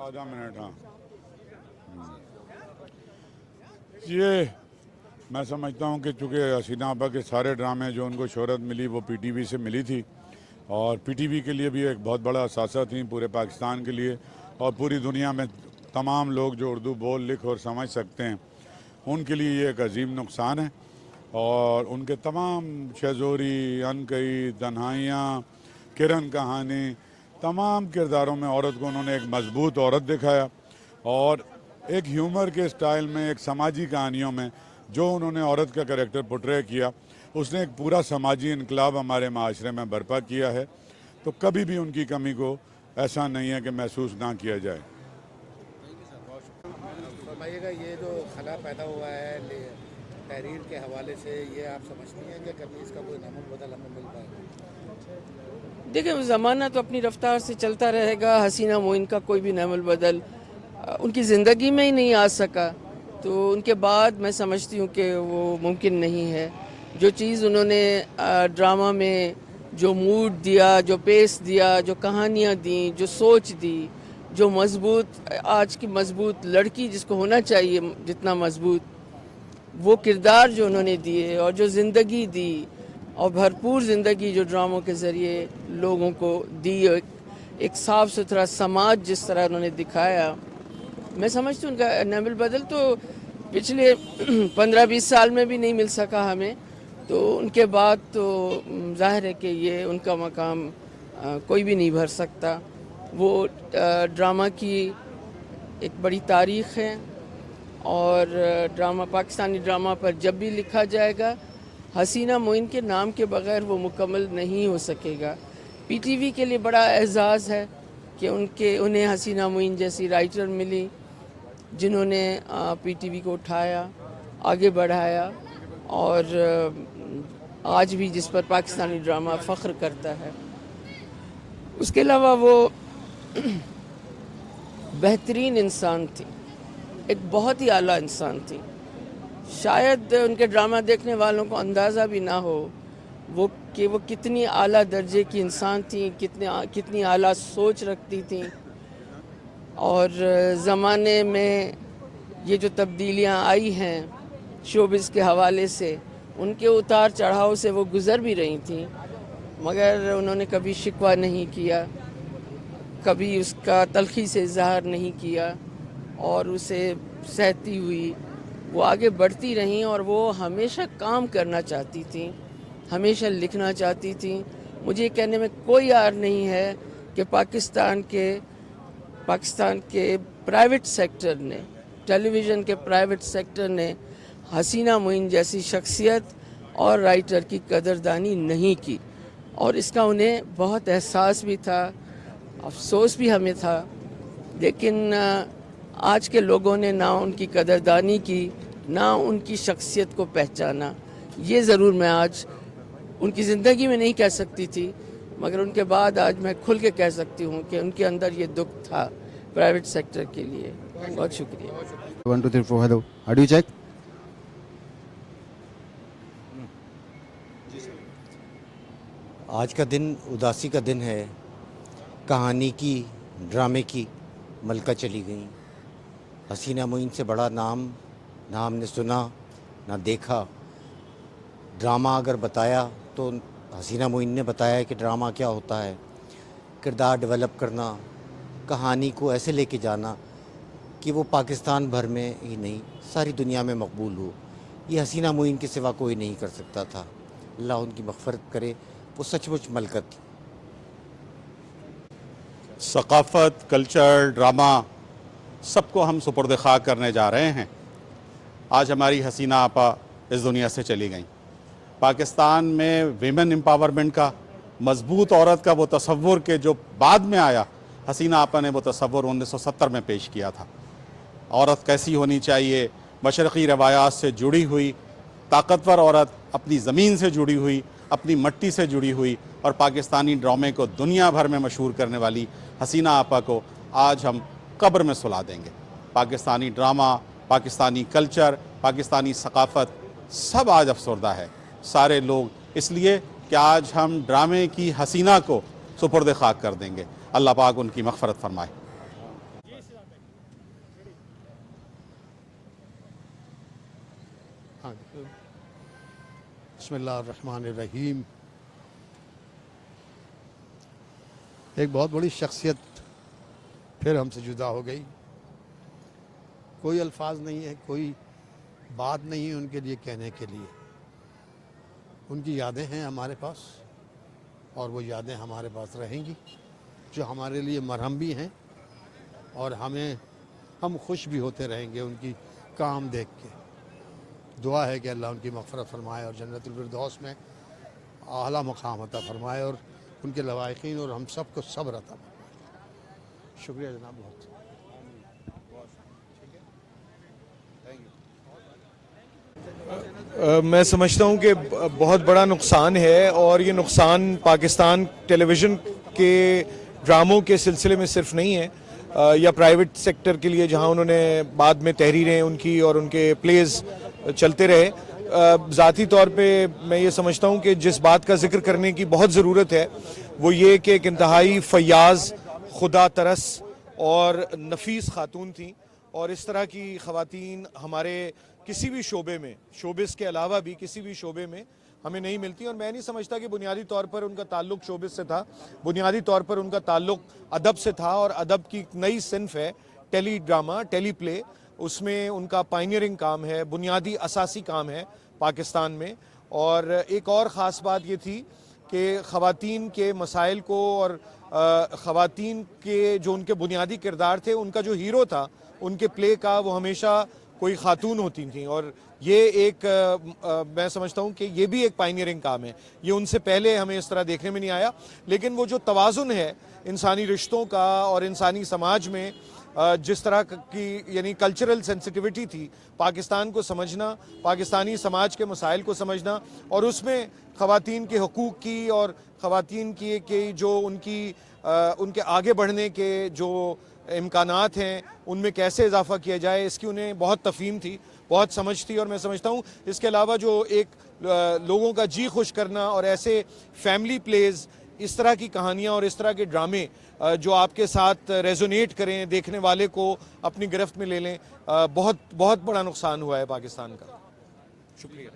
आधा मिनट हाँ ये मैं समझता हूँ कि चूँकि हसीना आपा के सारे ड्रामे जो उनको शोहरत मिली वो पीटीवी से मिली थी और पीटीवी के लिए भी एक बहुत बड़ा असासा थी पूरे पाकिस्तान के लिए और पूरी दुनिया में तमाम लोग जो उर्दू बोल लिख और समझ सकते हैं उनके लिए ये एक अजीम नुकसान है। और उनके तमाम शहज़ोरी, अनकई, तन्हाइयाँ, किरण कहानी, तमाम किरदारों में औरत को उन्होंने एक मजबूत औरत दिखाया और एक ह्यूमर के स्टाइल में, एक समाजी कहानियों में जो उन्होंने औरत का कैरेक्टर पोर्ट्रे किया उसने एक पूरा समाजी इनकलाब हमारे माशरे में बर्पा किया है। तो कभी भी उनकी कमी को ऐसा नहीं है कि महसूस ना किया जाए। फरमाइएगा, ये जो खला पैदा हुआ है तहरीर के हवाले से, ये आप समझती हैं कि कभी इसका कोई नमून बदल हमें मिल पाएगा? देखिए, ज़माना तो अपनी रफ्तार से चलता रहेगा। हसीना मोइन का कोई भी नमूल बदल उनकी ज़िंदगी में ही नहीं आ सका, तो उनके बाद मैं समझती हूँ कि वो मुमकिन नहीं है। जो चीज़ उन्होंने ड्रामा में जो मूड दिया, जो पेस दिया, जो कहानियाँ दी, जो सोच दी, जो मजबूत आज की मजबूत लड़की जिसको होना चाहिए जितना मजबूत, वो किरदार जो उन्होंने दिए और जो ज़िंदगी दी और भरपूर ज़िंदगी जो ड्रामों के ज़रिए लोगों को दी, एक साफ़ सुथरा समाज जिस तरह उन्होंने दिखाया, मैं समझती हूँ उनका नमूल बदल तो पिछले 15-20 साल में भी नहीं मिल सका हमें। तो उनके बाद तो जाहिर है कि ये उनका मकाम कोई भी नहीं भर सकता। वो ड्रामा की एक बड़ी तारीख़ है और ड्रामा, पाकिस्तानी ड्रामा पर जब भी लिखा जाएगा हसीना मोइन के नाम के बग़ैर वो मुकम्मल नहीं हो सकेगा। पीटीवी के लिए बड़ा एज़ाज़ है कि उन्हें हसीना मोइन जैसी राइटर मिली जिन्होंने पीटीवी को उठाया, आगे बढ़ाया और आज भी जिस पर पाकिस्तानी ड्रामा फ़ख्र करता है। उसके अलावा वो बेहतरीन इंसान थी, एक बहुत ही आला इंसान थी। शायद उनके ड्रामा देखने वालों को अंदाज़ा भी ना हो वो कितनी आला दर्जे की इंसान थी, कितनी आला सोच रखती थी। और ज़माने में ये जो तब्दीलियाँ आई हैं शोबिज़ के हवाले से, उनके उतार चढ़ाव से वो गुज़र भी रही थी, मगर उन्होंने कभी शिकवा नहीं किया, कभी उसका तलखी से इज़हार नहीं किया और उसे सहती हुई वो आगे बढ़ती रहीं। और वो हमेशा काम करना चाहती थी, हमेशा लिखना चाहती थी। मुझे कहने में कोई यार नहीं है कि पाकिस्तान के प्राइवेट सेक्टर ने, टेलीविज़न के प्राइवेट सेक्टर ने हसीना मोइन जैसी शख्सियत और राइटर की कदरदानी नहीं की और इसका उन्हें बहुत एहसास भी था, अफसोस भी हमें था। लेकिन आज के लोगों ने ना उनकी कदरदानी की, ना उनकी शख्सियत को पहचाना। ये ज़रूर मैं आज उनकी ज़िंदगी में नहीं कह सकती थी, मगर उनके बाद आज मैं खुल के कह सकती हूँ कि उनके अंदर ये दुख था प्राइवेट सेक्टर के लिए। बहुत शुक्रिया। 1 2 3 4 hello, how do you check? आज का दिन उदासी का दिन है। कहानी की, ड्रामे की मलका चली गई। हसीना मोइन से बड़ा नाम ना हमने सुना ना देखा। ड्रामा अगर बताया तो हसीना मोइन ने बताया कि ड्रामा क्या होता है। किरदार डेवलप करना, कहानी को ऐसे लेके जाना कि वो पाकिस्तान भर में ही नहीं सारी दुनिया में मकबूल हो, ये हसीना मोइन के सिवा कोई नहीं कर सकता था। अल्लाह उनकी मग़फ़िरत करे, वो सचमुच मलका थी। सकाफ़त, कल्चर, ड्रामा सबको हम सुपुर्द खाक करने जा रहे हैं। आज हमारी हसीना आपा इस दुनिया से चली गई। पाकिस्तान में वीमेन एम्पावरमेंट का, मजबूत औरत का वो तसव्वुर के जो बाद में आया, हसीना आपा ने वो तसव्वुर 1970 में पेश किया था। औरत कैसी होनी चाहिए, मशरक़ी रवायात से जुड़ी हुई, ताकतवर औरत, अपनी ज़मीन से जुड़ी हुई, अपनी मट्टी से जुड़ी हुई और पाकिस्तानी ड्रामे को दुनिया भर में मशहूर करने वाली हसीना आपा को आज हम कब्र में सुला देंगे। पाकिस्तानी ड्रामा, पाकिस्तानी कल्चर, पाकिस्तानी सकाफ़त सब आज अफसरदा है सारे लोग, इसलिए कि आज हम ड्रामे की हसीना को सुपुर्द खाक कर देंगे। अल्लाह पाक उनकी मग़फ़िरत फरमाए। ہاں بسم اللہ الرحمن الرحیم. ایک بہت بڑی شخصیت پھر ہم سے جدا ہو گئی. کوئی الفاظ نہیں ہے, کوئی بات نہیں ہے ان کے لیے کہنے کے لیے. ان کی یادیں ہیں ہمارے پاس اور وہ یادیں ہمارے پاس رہیں گی, جو ہمارے لیے مرہم بھی ہیں, اور ہم خوش بھی ہوتے رہیں گے ان کی کام دیکھ کے. دعا ہے کہ اللہ ان کی مغفرت فرمائے اور جنت الفردوس میں اعلیٰ مقام عطا فرمائے اور ان کے لواحقین اور ہم سب کو صبر عطا فرمائے. شکریہ جناب بہت. میں سمجھتا ہوں کہ بہت بڑا نقصان ہے, اور یہ نقصان پاکستان ٹیلی ویژن کے ڈراموں کے سلسلے میں صرف نہیں ہے, یا پرائیویٹ سیکٹر کے لیے جہاں انہوں نے بعد میں تحریریں ان کی اور ان کے پلیز چلتے رہے. ذاتی طور پہ میں یہ سمجھتا ہوں کہ جس بات کا ذکر کرنے کی بہت ضرورت ہے وہ یہ کہ ایک انتہائی فیاض, خدا ترس اور نفیس خاتون تھیں, اور اس طرح کی خواتین ہمارے کسی بھی شعبے میں, شوبز کے علاوہ بھی کسی بھی شعبے میں ہمیں نہیں ملتی. اور میں نہیں سمجھتا کہ بنیادی طور پر ان کا تعلق شوبز سے تھا, بنیادی طور پر ان کا تعلق ادب سے تھا, اور ادب کی ایک نئی صنف ہے ٹیلی ڈرامہ, ٹیلی پلے. اس میں ان کا پائنیئرنگ کام ہے, بنیادی اساسی کام ہے پاکستان میں. اور ایک اور خاص بات یہ تھی کہ خواتین کے مسائل کو اور خواتین کے جو ان کے بنیادی کردار تھے, ان کا جو ہیرو تھا ان کے پلے کا, وہ ہمیشہ کوئی خاتون ہوتی تھیں. اور یہ ایک میں سمجھتا ہوں کہ یہ بھی ایک پائنیئرنگ کام ہے. یہ ان سے پہلے ہمیں اس طرح دیکھنے میں نہیں آیا. لیکن وہ جو توازن ہے انسانی رشتوں کا اور انسانی سماج میں, جس طرح کی یعنی کلچرل سینسٹیوٹی تھی, پاکستان کو سمجھنا, پاکستانی سماج کے مسائل کو سمجھنا, اور اس میں خواتین کے حقوق کی اور خواتین کی جو ان کے آگے بڑھنے کے جو امکانات ہیں ان میں کیسے اضافہ کیا جائے, اس کی انہیں بہت تفہیم تھی, بہت سمجھ تھی. اور میں سمجھتا ہوں اس کے علاوہ جو ایک لوگوں کا جی خوش کرنا اور ایسے فیملی پلیز, اس طرح کی کہانیاں اور اس طرح کے ڈرامے جو آپ کے ساتھ ریزونیٹ کریں, دیکھنے والے کو اپنی گرفت میں لے لیں, بہت بہت بڑا نقصان ہوا ہے پاکستان کا. شکریہ.